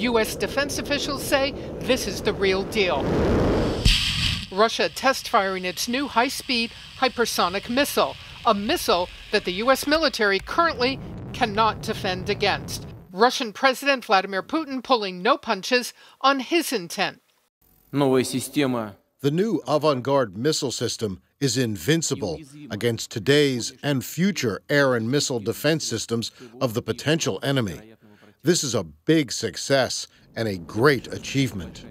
U.S. defense officials say this is the real deal. Russia test firing its new high-speed hypersonic missile, a missile that the U.S. military currently cannot defend against. Russian President Vladimir Putin pulling no punches on his intent. The new avant-garde missile system is invincible against today's and future air and missile defense systems of the potential enemy. This is a big success and a great achievement.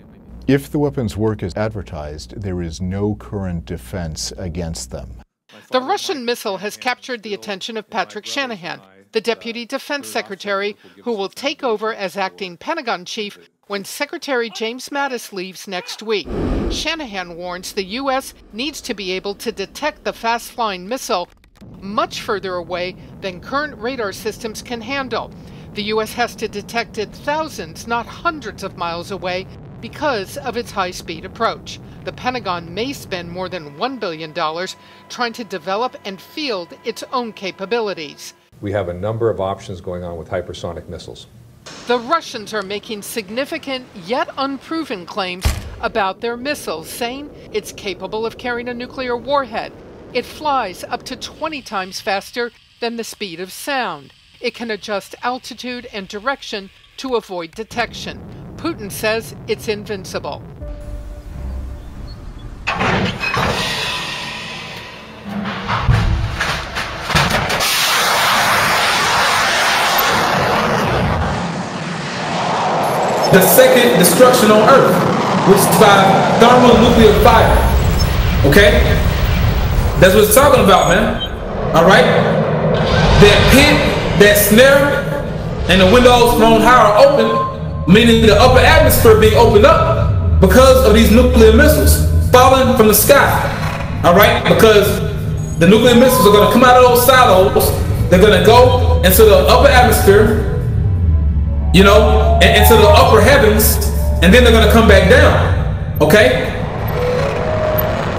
If the weapons work as advertised, there is no current defense against them. The Russian missile has captured the attention of Patrick Shanahan, the Deputy Defense Secretary, who will take over as acting Pentagon chief when Secretary James Mattis leaves next week. Shanahan warns the U.S. needs to be able to detect the fast-flying missile much further away than current radar systems can handle. The U.S. has to detect it thousands, not hundreds of miles away because of its high-speed approach. The Pentagon may spend more than $1 billion trying to develop and field its own capabilities. We have a number of options going on with hypersonic missiles. The Russians are making significant yet unproven claims about their missiles, saying it's capable of carrying a nuclear warhead. It flies up to 20 times faster than the speed of sound. It can adjust altitude and direction to avoid detection. Putin says it's invincible. The second destruction on Earth, which is by thermonuclear fire. Okay? That's what it's talking about, man. Alright? That pit, that snare, and the windows thrown high are open, meaning the upper atmosphere being opened up because of these nuclear missiles falling from the sky. Alright? Because the nuclear missiles are going to come out of those silos, they're going to go into the upper atmosphere, you know, and into the upper heavens, and then they're going to come back down. Okay?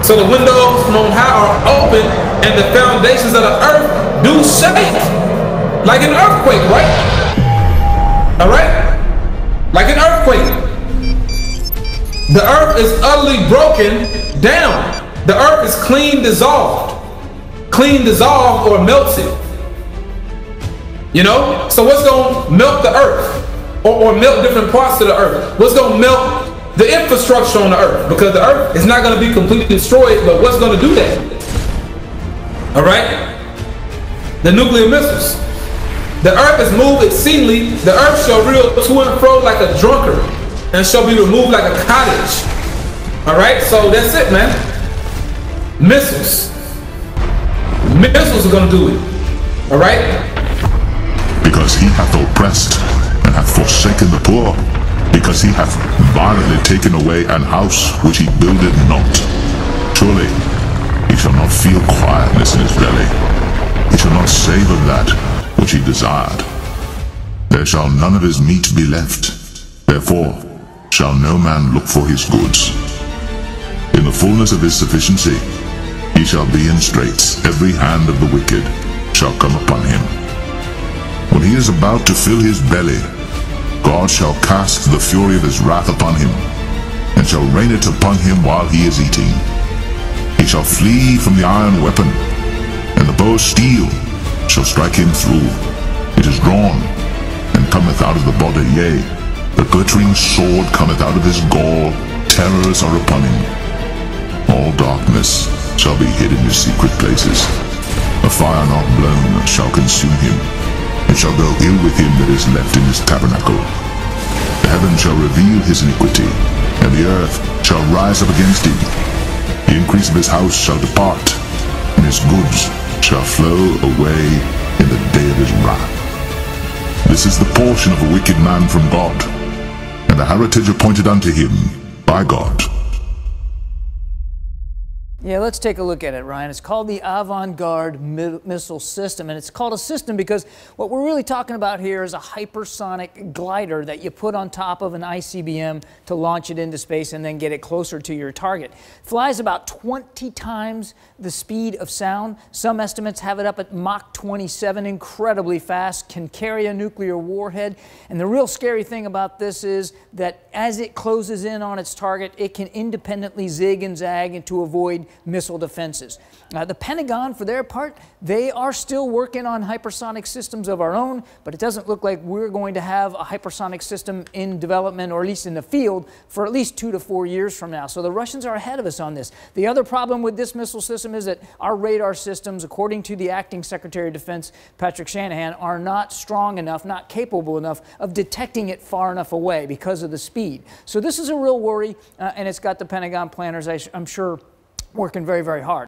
So the windows from on high are open, and the foundations of the earth do shake. Like an earthquake, right? Alright? Like an earthquake. The earth is utterly broken down. The earth is clean dissolved. Clean dissolved or melted. You know? So what's going to melt the earth? Or melt different parts of the earth? What's going to melt the infrastructure on the earth? Because the earth is not going to be completely destroyed, but what's going to do that? Alright? The nuclear missiles. The earth is moved exceedingly. The earth shall reel to and fro like a drunkard, and shall be removed like a cottage. Alright? So that's it, man. Missiles. Missiles are going to do it. Alright? Because he hath oppressed and hath forsaken the poor, because he hath violently taken away an house which he builded not. Surely he shall not feel quietness in his belly, he shall not savour that which he desired. There shall none of his meat be left, therefore shall no man look for his goods. In the fulness of his sufficiency he shall be in straits, every hand of the wicked shall come upon him. When he is about to fill his belly, God shall cast the fury of his wrath upon him, and shall rain it upon him while he is eating. He shall flee from the iron weapon, and the bow of steel shall strike him through. It is drawn, and cometh out of the body, yea, the glittering sword cometh out of his gall, terrors are upon him. All darkness shall be hid in his secret places. A fire not blown shall consume him. It shall go ill with him that is left in his tabernacle. The heaven shall reveal his iniquity, and the earth shall rise up against him. The increase of his house shall depart, and his goods shall flow away in the day of his wrath. This is the portion of a wicked man from God, and the heritage appointed unto him by God. Yeah, let's take a look at it, Ryan. It's called the Avant-Garde Missile System, and it's called a system because what we're really talking about here is a hypersonic glider that you put on top of an ICBM to launch it into space and then get it closer to your target. It flies about 20 times the speed of sound. Some estimates have it up at Mach 27, incredibly fast, can carry a nuclear warhead. And the real scary thing about this is that as it closes in on its target, it can independently zig and zag and to avoid missile defenses. The Pentagon, for their part, they are still working on hypersonic systems of our own, but it doesn't look like we're going to have a hypersonic system in development, or at least in the field, for at least 2 to 4 years from now. So the Russians are ahead of us on this. The other problem with this missile system is that our radar systems, according to the acting Secretary of Defense, Patrick Shanahan, are not strong enough, not capable enough of detecting it far enough away because of the speed. So this is a real worry, and it's got the Pentagon planners, I'm sure, working very, very hard.